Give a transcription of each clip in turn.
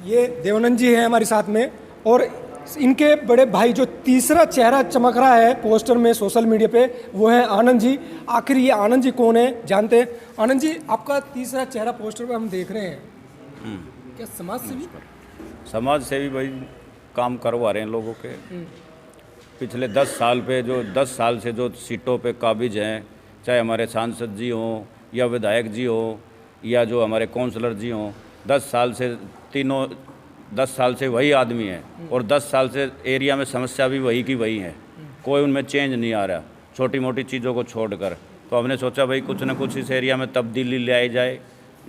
ये देवानंद जी हैं हमारे साथ में, और इनके बड़े भाई जो तीसरा चेहरा चमक रहा है पोस्टर में सोशल मीडिया पे, वो है आनंद जी। आखिर ये आनंद जी कौन है जानते हैं। आनंद जी, आपका तीसरा चेहरा पोस्टर पे हम देख रहे हैं, क्या समाज सेवी भाई काम करवा रहे हैं लोगों के। पिछले 10 साल पे जो 10 साल से जो सीटों पे काबिज हैं, चाहे हमारे सांसद जी हों या विधायक जी हों या जो हमारे काउंसलर जी हों, 10 साल से तीनों 10 साल से वही आदमी है और 10 साल से एरिया में समस्या भी वही की वही है। कोई उनमें चेंज नहीं आ रहा, छोटी मोटी चीज़ों को छोड़कर। तो हमने सोचा भाई कुछ ना कुछ इस एरिया में तब्दीली ले आई जाए,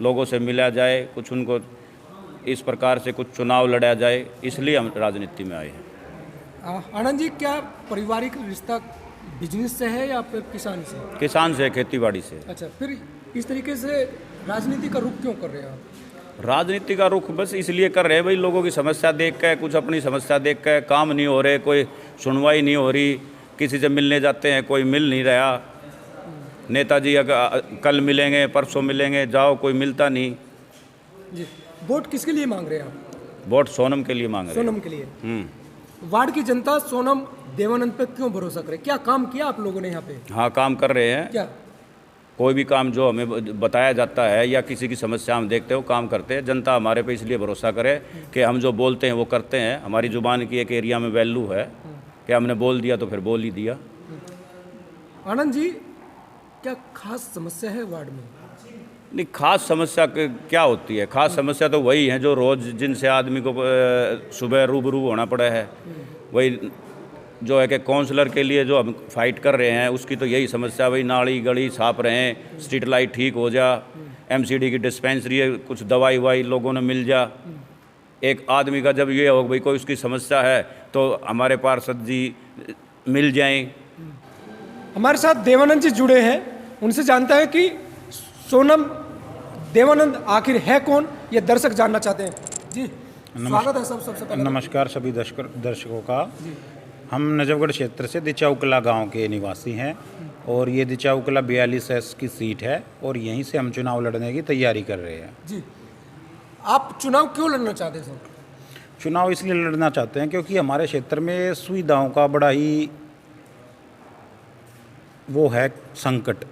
लोगों से मिला जाए, कुछ उनको इस प्रकार से कुछ चुनाव लड़ा जाए, इसलिए हम राजनीति में आए हैं। आनंद जी, क्या पारिवारिक रिश्ता बिजनेस से है या फिर किसान से? किसान से, खेतीबाड़ी से। अच्छा, फिर इस तरीके से राजनीति का रुख क्यों कर रहे हैं आप? राजनीति का रुख बस इसलिए कर रहे हैं भाई, लोगों की समस्या देख के, कुछ अपनी समस्या देख के, काम नहीं हो रहे, कोई सुनवाई नहीं हो रही, किसी से मिलने जाते हैं कोई मिल नहीं रहा। नेताजी कल मिलेंगे, परसों मिलेंगे, जाओ कोई मिलता नहीं जी। वोट किसके लिए मांग रहे हैं आप? वोट सोनम के लिए मांग रहे हैं। सोनम के लिए। वार्ड की जनता सोनम देवानंद पे क्यों भरोसा करे? क्या काम किया आप लोगों ने यहाँ पे? हाँ, काम कर रहे हैं। क्या? कोई भी काम जो हमें बताया जाता है या किसी की समस्या हम देखते हो काम करते हैं। जनता हमारे पे इसलिए भरोसा करे कि हम जो बोलते हैं वो करते हैं। हमारी ज़ुबान की एक एरिया में वैल्यू है कि हमने बोल दिया तो फिर बोल ही दिया। आनंद जी, क्या खास समस्या है वार्ड में? नहीं, खास समस्या क्या होती है? खास समस्या तो वही है जो रोज़ जिनसे आदमी को सुबह रूबरू होना पड़ा है। वही जो है कि काउंसलर के लिए जो हम फाइट कर रहे हैं, उसकी तो यही समस्या, वही नाली गली साफ रहें, स्ट्रीट लाइट ठीक हो जा, एमसीडी की डिस्पेंसरी है, कुछ दवाई वाई लोगों ने मिल जा। एक आदमी का जब ये हो भाई कोई उसकी समस्या है तो हमारे पार्षद जी मिल जाएं। हमारे साथ देवानंद जी जुड़े हैं, उनसे जानता है कि सोनम देवानंद आखिर है कौन, ये दर्शक जानना चाहते हैं। जी, स्वागत है सबसे पहले। नमस्कार सभी दर्शकों का। हम नजफगढ़ क्षेत्र से दिचाउकला गांव के निवासी हैं और ये दिचाउकला 42S की सीट है और यहीं से हम चुनाव लड़ने की तैयारी कर रहे हैं। जी, आप चुनाव क्यों लड़ना चाहते हैं सर? चुनाव इसलिए लड़ना चाहते हैं क्योंकि हमारे क्षेत्र में सुविधाओं का बड़ा ही वो है संकट।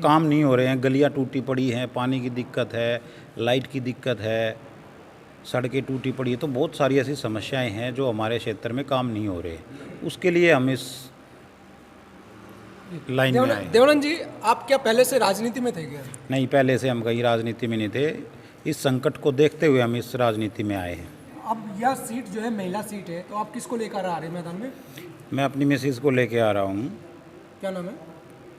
काम नहीं हो रहे हैं, गलियां टूटी पड़ी हैं, पानी की दिक्कत है, लाइट की दिक्कत है, सड़कें टूटी पड़ी है। तो बहुत सारी ऐसी समस्याएं हैं जो हमारे क्षेत्र में काम नहीं हो रहे। उसके लिए हम इस लाइन में आए। देवानंद जी, आप क्या पहले से राजनीति में थे क्या? नहीं, पहले से हम कहीं राजनीति में नहीं थे। इस संकट को देखते हुए हम इस राजनीति में आए हैं। अब यह सीट जो है महिला सीट है, तो आप किसको लेकर आ रहे हैं मैदान में? मैं अपनी मिसेज को लेके आ रहा हूँ। क्या नाम है?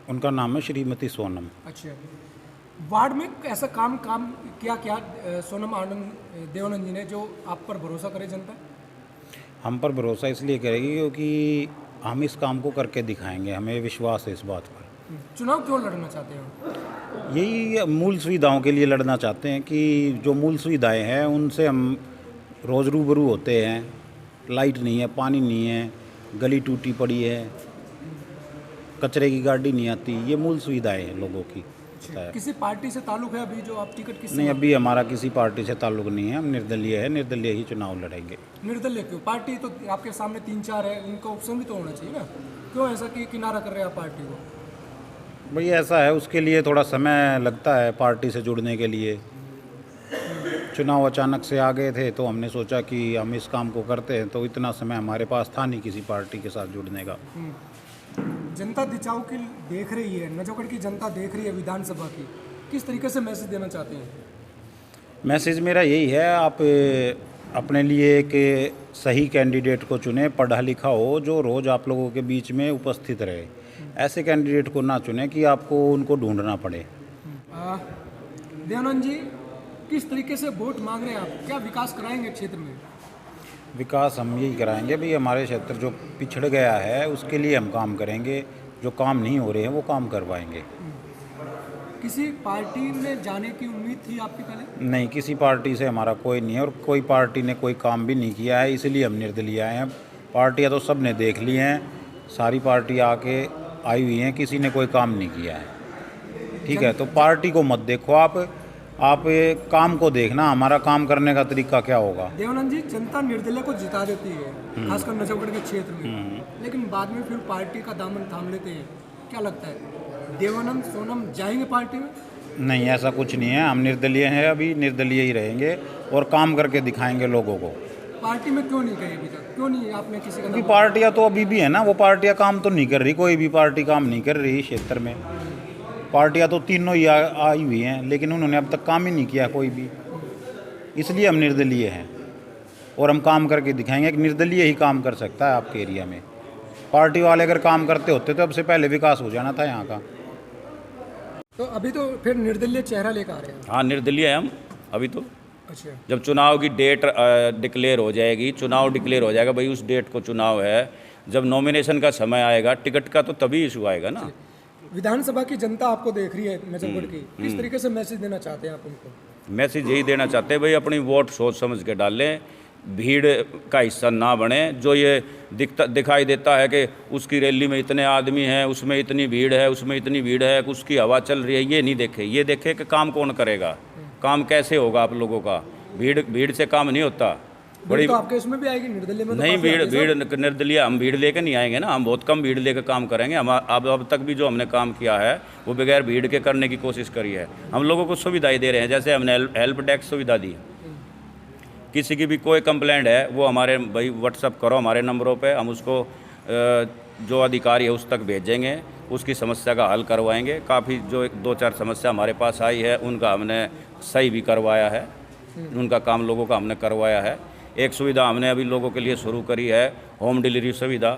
उनका नाम है श्रीमती सोनम। अच्छा, वार्ड में ऐसा काम क्या सोनम आनंद देवानंद जी ने जो आप पर भरोसा करे जनता? हम पर भरोसा इसलिए करेगी क्योंकि हम इस काम को करके दिखाएंगे, हमें विश्वास है इस बात पर। चुनाव क्यों लड़ना चाहते हो? यही मूल सुविधाओं के लिए लड़ना चाहते हैं कि जो मूल सुविधाएं हैं उनसे हम रोज़ रूबरू होते हैं। लाइट नहीं है, पानी नहीं है, गली टूटी पड़ी है, कचरे की गाड़ी नहीं आती। ये मूल सुविधाएं हैं लोगों की। किसी पार्टी से ताल्लुक है अभी जो आप टिकट किस? नहीं, अभी हमारा किसी पार्टी से ताल्लुक नहीं है। हम निर्दलीय है, निर्दलीय ही चुनाव लड़ेंगे। निर्दलीय क्यों? पार्टी तो आपके सामने 3-4 है, उनका ऑप्शन भी तो होना चाहिए ना। क्यों ऐसा कि किनारा कर रहे हैं आप पार्टी को? भाई ऐसा है, उसके लिए थोड़ा समय लगता है पार्टी से जुड़ने के लिए। चुनाव अचानक से आ गए थे तो हमने सोचा कि हम इस काम को करते हैं, तो इतना समय हमारे पास था नहीं किसी पार्टी के साथ जुड़ने का। जनता दिचाऊ की देख रही है, नजफगढ़ की जनता देख रही है विधानसभा की, किस तरीके से मैसेज देना चाहते हैं? मैसेज मेरा यही है, आप अपने लिए एक सही कैंडिडेट को चुने, पढ़ा लिखा हो, जो रोज़ आप लोगों के बीच में उपस्थित रहे। ऐसे कैंडिडेट को ना चुने कि आपको उनको ढूंढना पड़े। देवानंद जी, किस तरीके से वोट मांग रहे हैं आप? क्या विकास कराएंगे क्षेत्र में? विकास हम यही कराएंगे भाई, हमारे क्षेत्र जो पिछड़ गया है उसके लिए हम काम करेंगे। जो काम नहीं हो रहे हैं वो काम करवाएंगे। किसी पार्टी में जाने की उम्मीद थी आपकी पहले? नहीं, किसी पार्टी से हमारा कोई नहीं है और कोई पार्टी ने कोई काम भी नहीं किया है, इसलिए हम निर्दलीय आए हैं। पार्टियां तो सब ने देख ली हैं, सारी पार्टी आके आई हुई हैं, किसी ने कोई काम नहीं किया है। ठीक है, तो पार्टी को मत देखो आप, आप ये काम को देखना, हमारा काम करने का तरीका क्या होगा। देवानंद जी, जनता निर्दलीय को जिता देती है, खासकर नजफगढ़ के क्षेत्र में, लेकिन बाद में फिर पार्टी का दामन थाम लेते हैं। क्या लगता है, देवानंद सोनम जाएंगे पार्टी में? नहीं, ऐसा कुछ नहीं है। हम निर्दलीय हैं, अभी निर्दलीय ही रहेंगे और काम करके दिखाएंगे लोगों को। पार्टी में क्यों नहीं गए अभी तक? क्यों नहीं आपने किसी का क्योंकि पार्टियां तो अभी भी है ना, वो पार्टियां काम तो नहीं कर रही, कोई भी पार्टी काम नहीं कर रही क्षेत्र में। पार्टियां तो तीनों ही आई हुई हैं, लेकिन उन्होंने अब तक काम ही नहीं किया कोई भी। इसलिए हम निर्दलीय हैं और हम काम करके दिखाएंगे कि निर्दलीय ही काम कर सकता है आपके एरिया में। पार्टी वाले अगर काम करते होते तो अब से पहले विकास हो जाना था यहाँ का। तो अभी तो फिर निर्दलीय चेहरा लेकर आ रहे हैं। हाँ, निर्दलीय है हम अभी तो। अच्छा, जब चुनाव की डेट डिक्लेयर हो जाएगी, चुनाव डिक्लेयर हो जाएगा भाई, उस डेट को चुनाव है, जब नॉमिनेशन का समय आएगा, टिकट का तो तभी इशू आएगा ना। विधानसभा की जनता आपको देख रही है नजफगढ़ की, किस तरीके से मैसेज देना चाहते हैं आप उनको? मैसेज यही देना चाहते हैं भाई, अपनी वोट सोच समझ के डालें, भीड़ का हिस्सा ना बने। जो ये दिखाई देता है कि उसकी रैली में इतने आदमी हैं, उसमें इतनी भीड़ है, उसमें इतनी भीड़ है, उसकी हवा चल रही है, ये नहीं देखे। ये देखे कि काम कौन करेगा, काम कैसे होगा आप लोगों का। भीड़ से काम नहीं होता। बड़ी तो आपके उसमें भी आएगी निर्दलीय में? तो नहीं, काफी आगे भीड़ निर्दलीय हम भीड़ लेकर नहीं आएंगे ना, हम बहुत कम भीड़ लेकर काम करेंगे। हम अब तक भी जो हमने काम किया है वो बगैर भीड़ के करने की कोशिश करी है। हम लोगों को सुविधाएं दे रहे हैं, जैसे हमने हेल्प डेस्क सुविधा दी। किसी की भी कोई कंप्लेंट है वो हमारे भाई व्हाट्सअप करो हमारे नंबरों पे, हम उसको जो अधिकारी है उस तक भेजेंगे, उसकी समस्या का हल करवाएंगे। काफ़ी जो 2-4 समस्या हमारे पास आई है उनका हमने सही भी करवाया है, उनका काम लोगों का हमने करवाया है। एक सुविधा हमने अभी लोगों के लिए शुरू करी है, होम डिलीवरी सुविधा।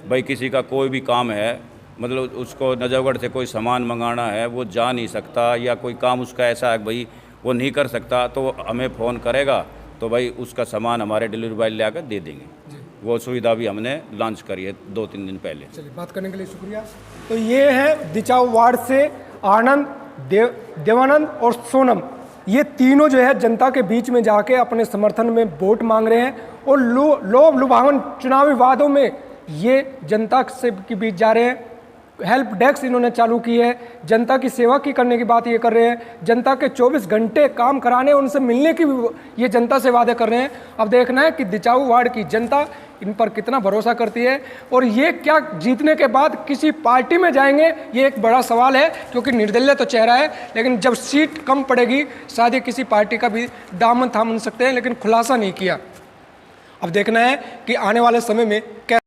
भाई किसी का कोई भी काम है, मतलब उसको नजफगढ़ से कोई सामान मंगाना है, वो जा नहीं सकता, या कोई काम उसका ऐसा है भाई वो नहीं कर सकता, तो हमें फ़ोन करेगा तो भाई उसका सामान हमारे डिलीवरी बॉय ले आकर दे देंगे। वो सुविधा भी हमने लॉन्च करी है 2-3 दिन पहले। चलिए, बात करने के लिए शुक्रिया। तो ये है दिचाऊ वार्ड से आनंद, देवानंद और सोनम, ये तीनों जो है जनता के बीच में जाके अपने समर्थन में वोट मांग रहे हैं और लोभ लुभावन चुनावी वादों में ये जनता से के बीच जा रहे हैं। हेल्प डेस्क इन्होंने चालू की है, जनता की सेवा की करने की बात ये कर रहे हैं, जनता के 24 घंटे काम कराने, उनसे मिलने की भी ये जनता से वादे कर रहे हैं। अब देखना है कि दिचाऊ वार्ड की जनता इन पर कितना भरोसा करती है और ये क्या जीतने के बाद किसी पार्टी में जाएंगे, ये एक बड़ा सवाल है। क्योंकि निर्दलीय तो चेहरा है, लेकिन जब सीट कम पड़ेगी शायद ये किसी पार्टी का भी दामन थाम सकते हैं, लेकिन खुलासा नहीं किया। अब देखना है कि आने वाले समय में क्या